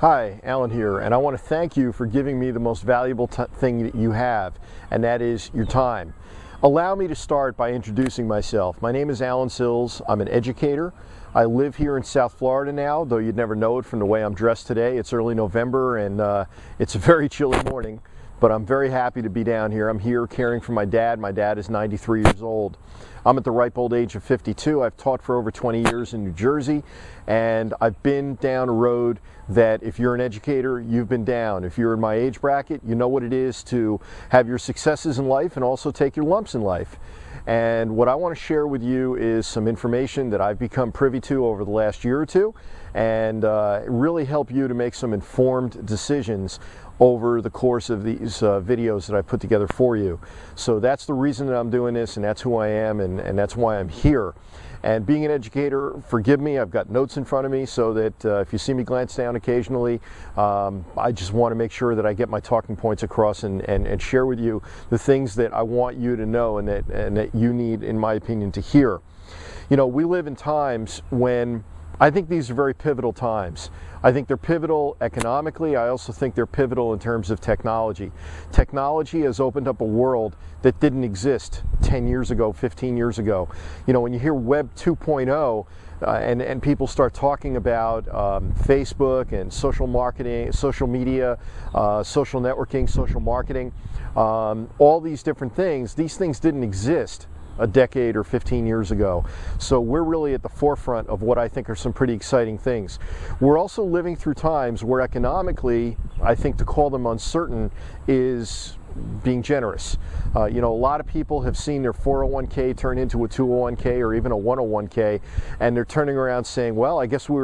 Hi, Alan here, and I want to thank you for giving me the most valuable thing that you have, and that is your time. Allow me to start by introducing myself. My name is Alan Sills. I'm an educator. I live here in South Florida now, though you'd never know it from the way I'm dressed today. It's early November and it's a very chilly morning, but I'm very happy to be down here. I'm here caring for my dad. My dad is 93 years old. I'm at the ripe old age of 52. I've taught for over 20 years in New Jersey, and I've been down a road that if you're an educator, you've been down. If you're in my age bracket, you know what it is to have your successes in life and also take your lumps in life. And what I want to share with you is some information that I've become privy to over the last year or two, and really help you to make some informed decisions over the course of these videos that I put together for you. So that's the reason that I'm doing this, and that's who I am, and that's why I'm here. And being an educator, forgive me, I've got notes in front of me so that if you see me glance down occasionally, I just want to make sure that I get my talking points across and share with you the things that I want you to know and that you need, in my opinion, to hear. You know, we live in times when I think these are very pivotal times. I think they're pivotal economically. I also think they're pivotal in terms of technology. Technology has opened up a world that didn't exist 10 years ago, 15 years ago. You know, when you hear Web 2.0 and people start talking about Facebook and social marketing, social media, social networking, social marketing, all these different things, these things didn't exist a decade or 15 years ago. So we're really at the forefront of what I think are some pretty exciting things. We're also living through times where economically, I think to call them uncertain is being generous. You know, a lot of people have seen their 401k turn into a 201k or even a 101k, and they're turning around saying, well, I guess we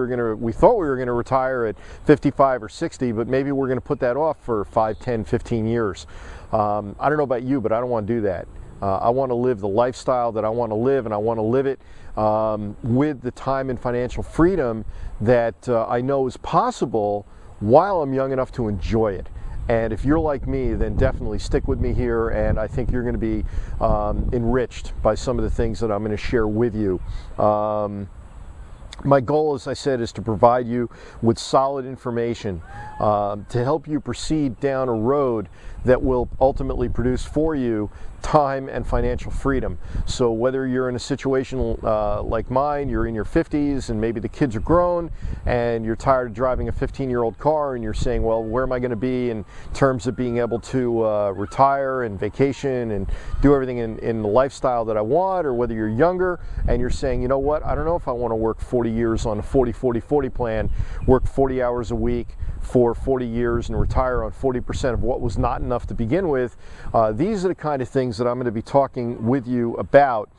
thought we were going to retire at 55 or 60, but maybe we're going to put that off for 5, 10, 15 years. I don't know about you, but I don't want to do that. I want to live the lifestyle that I want to live, and I want to live it with the time and financial freedom that I know is possible while I'm young enough to enjoy it. And if you're like me, then definitely stick with me here, and I think you're going to be enriched by some of the things that I'm going to share with you. My goal, as I said, is to provide you with solid information to help you proceed down a road that will ultimately produce for you time and financial freedom. So whether you're in a situation like mine, you're in your 50s and maybe the kids are grown and you're tired of driving a 15-year-old car and you're saying, well, where am I going to be in terms of being able to retire and vacation and do everything in the lifestyle that I want, or whether you're younger and you're saying, you know what, I don't know if I want to work 40 years on a 40-40-40 plan, work 40 hours a week for 40 years and retire on 40% of what was not enough to begin with. These are the kind of things that I'm going to be talking with you about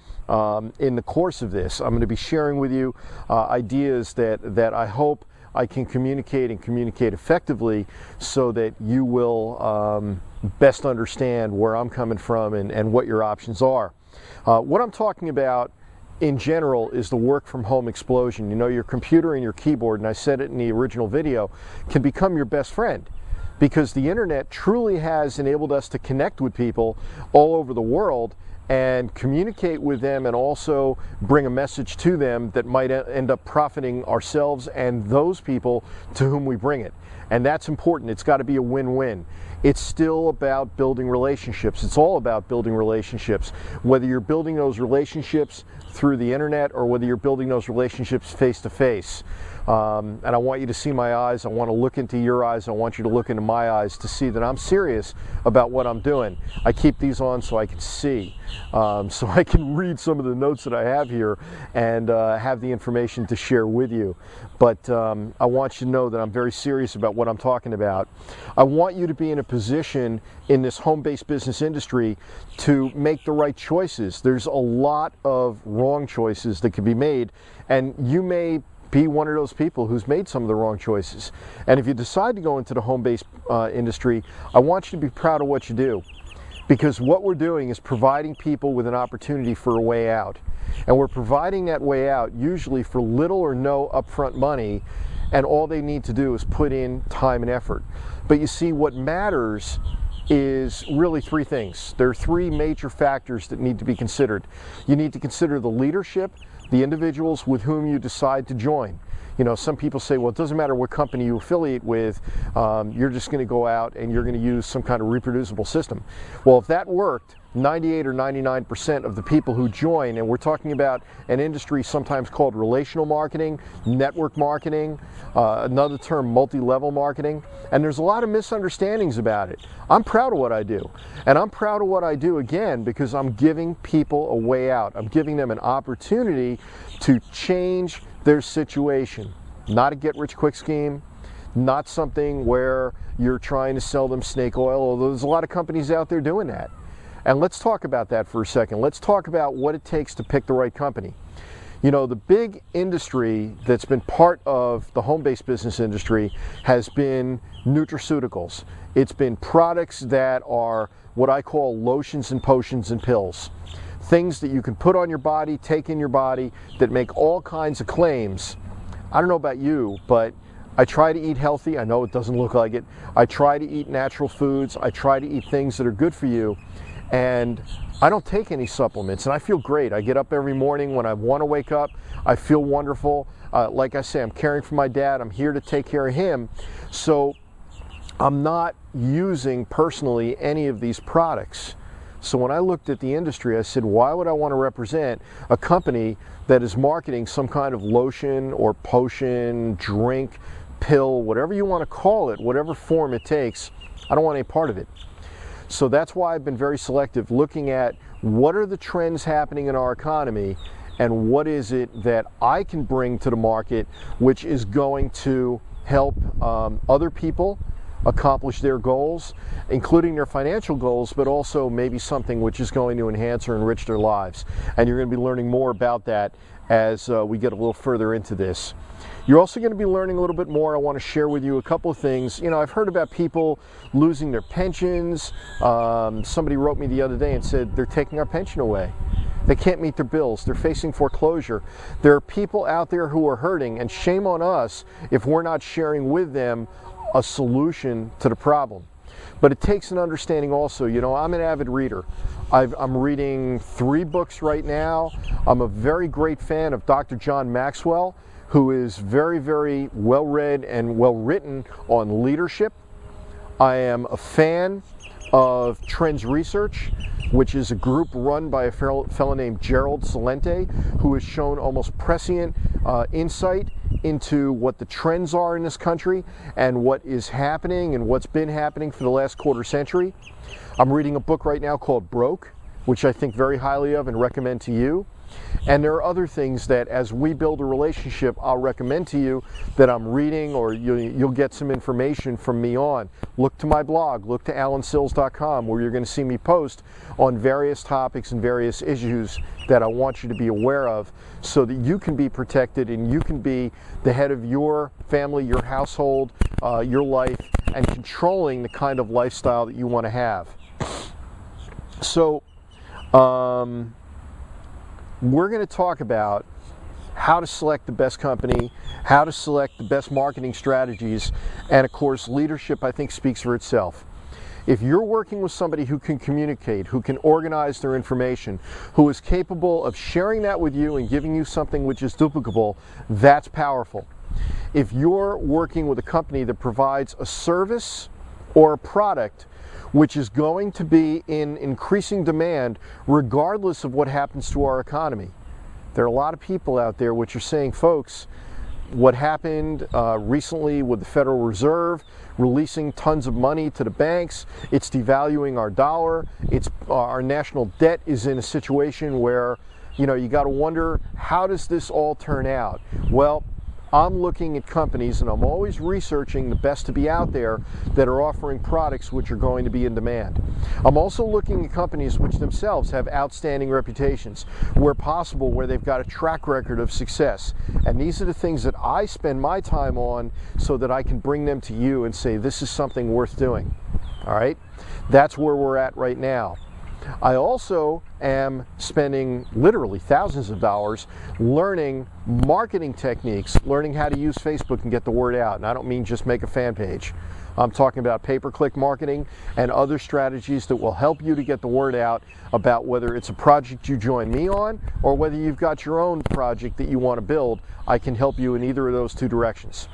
in the course of this. I'm going to be sharing with you ideas that I hope I can communicate and communicate effectively so that you will best understand where I'm coming from and what your options are. What I'm talking about in general is the work from home explosion. You know, your computer and your keyboard, and I said it in the original video, can become your best friend, because the internet truly has enabled us to connect with people all over the world and communicate with them, and also bring a message to them that might end up profiting ourselves and those people to whom we bring it. And that's important. It's got to be a win-win. It's still about building relationships. It's all about building relationships, whether you're building those relationships through the internet or whether you're building those relationships face-to-face. And I want you to see my eyes. I want to look into your eyes. I want you to look into my eyes to see that I'm serious about what I'm doing. I keep these on so I can see, so I can read some of the notes that I have here and have the information to share with you. But I want you to know that I'm very serious about what I'm talking about. I want you to be in a position in this home-based business industry to make the right choices. There's a lot of wrong choices that can be made, and you may be one of those people who's made some of the wrong choices. And if you decide to go into the home-based industry, I want you to be proud of what you do, because what we're doing is providing people with an opportunity for a way out. And we're providing that way out usually for little or no upfront money, and all they need to do is put in time and effort. But you see, what matters is really three things. There are three major factors that need to be considered. You need to consider the leadership, the individuals with whom you decide to join. You know, some people say, well, it doesn't matter what company you affiliate with, you're just going to go out and you're going to use some kind of reproducible system. Well, if that worked, 98 or 99% of the people who join, and we're talking about an industry sometimes called relational marketing, network marketing, another term, multi-level marketing, and there's a lot of misunderstandings about it. I'm proud of what I do, and I'm proud of what I do again because I'm giving people a way out. I'm giving them an opportunity to change their situation. Not a get-rich-quick scheme, not something where you're trying to sell them snake oil, although there's a lot of companies out there doing that. And let's talk about that for a second. Let's talk about what it takes to pick the right company. You know, the big industry that's been part of the home-based business industry has been nutraceuticals. It's been products that are what I call lotions and potions and pills. Things that you can put on your body, take in your body, that make all kinds of claims. I don't know about you, but I try to eat healthy. I know it doesn't look like it. I try to eat natural foods. I try to eat things that are good for you. And I don't take any supplements, and I feel great. I get up every morning when I want to wake up. I feel wonderful. Like I say, I'm caring for my dad. I'm here to take care of him. So I'm not using personally any of these products. So when I looked at the industry, I said, why would I want to represent a company that is marketing some kind of lotion or potion, drink, pill, whatever you want to call it, whatever form it takes? I don't want any part of it. So that's why I've been very selective, looking at what are the trends happening in our economy and what is it that I can bring to the market which is going to help other people accomplish their goals, including their financial goals, but also maybe something which is going to enhance or enrich their lives. And you're going to be learning more about that as we get a little further into this. You're also going to be learning a little bit more. I want to share with you a couple of things. You know, I've heard about people losing their pensions. Somebody wrote me the other day and said they're taking our pension away. They can't meet their bills. They're facing foreclosure. There are people out there who are hurting, and shame on us if we're not sharing with them a solution to the problem. But it takes an understanding also. You know, I'm an avid reader. I'm reading 3 books right now. I'm a very great fan of Dr. John Maxwell, who is very, very well read and well written on leadership. I am a fan of Trends Research, which is a group run by a fellow named Gerald Celente, who has shown almost prescient insight into what the trends are in this country and what is happening and what's been happening for the last quarter century. I'm reading a book right now called Broke, which I think very highly of and recommend to you. And there are other things that as we build a relationship, I'll recommend to you that I'm reading, or you'll get some information from me on. Look to my blog, look to alansills.com, where you're going to see me post on various topics and various issues that I want you to be aware of so that you can be protected and you can be the head of your family, your household, your life, and controlling the kind of lifestyle that you want to have. So, we're going to talk about how to select the best company, how to select the best marketing strategies, and of course, leadership, I think, speaks for itself. If you're working with somebody who can communicate, who can organize their information, who is capable of sharing that with you and giving you something which is duplicable, that's powerful. If you're working with a company that provides a service or a product which is going to be in increasing demand regardless of what happens to our economy. There are a lot of people out there which are saying, folks, what happened recently with the Federal Reserve releasing tons of money to the banks, it's devaluing our dollar, our national debt is in a situation where, you know, you got to wonder, how does this all turn out? Well, I'm looking at companies, and I'm always researching the best to be out there that are offering products which are going to be in demand. I'm also looking at companies which themselves have outstanding reputations, where possible, where they've got a track record of success. And these are the things that I spend my time on so that I can bring them to you and say, this is something worth doing. All right? That's where we're at right now. I also am spending literally thousands of dollars learning marketing techniques, learning how to use Facebook and get the word out. And I don't mean just make a fan page. I'm talking about pay-per-click marketing and other strategies that will help you to get the word out about whether it's a project you join me on or whether you've got your own project that you want to build. I can help you in either of those two directions.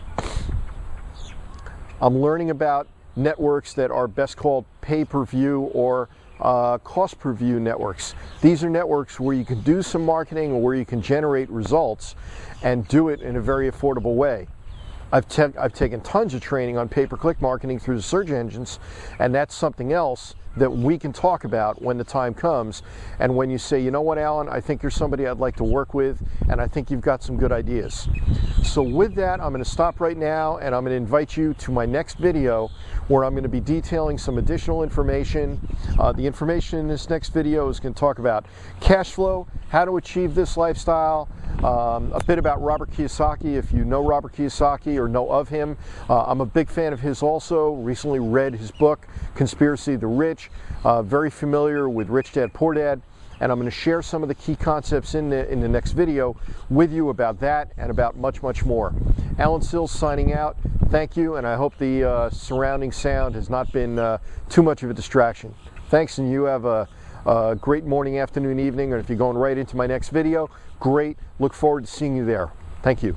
I'm learning about networks that are best called pay-per-view or cost-per-view networks. These are networks where you can do some marketing or where you can generate results and do it in a very affordable way. I've taken tons of training on pay-per-click marketing through the search engines, and that's something else that we can talk about when the time comes. And when you say, you know what, Alan, I think you're somebody I'd like to work with, and I think you've got some good ideas. So with that, I'm going to stop right now, and I'm going to invite you to my next video where I'm going to be detailing some additional information. The information in this next video is going to talk about cash flow, how to achieve this lifestyle, a bit about Robert Kiyosaki, if you know Robert Kiyosaki or know of him. I'm a big fan of his also. Recently read his book, Conspiracy of the Rich. Very familiar with Rich Dad, Poor Dad. And I'm going to share some of the key concepts in the next video with you about that and about much, much more. Alan Sills signing out. Thank you, and I hope the surrounding sound has not been too much of a distraction. Thanks, and you have a great morning, afternoon, evening, or if you're going right into my next video, great. Look forward to seeing you there. Thank you.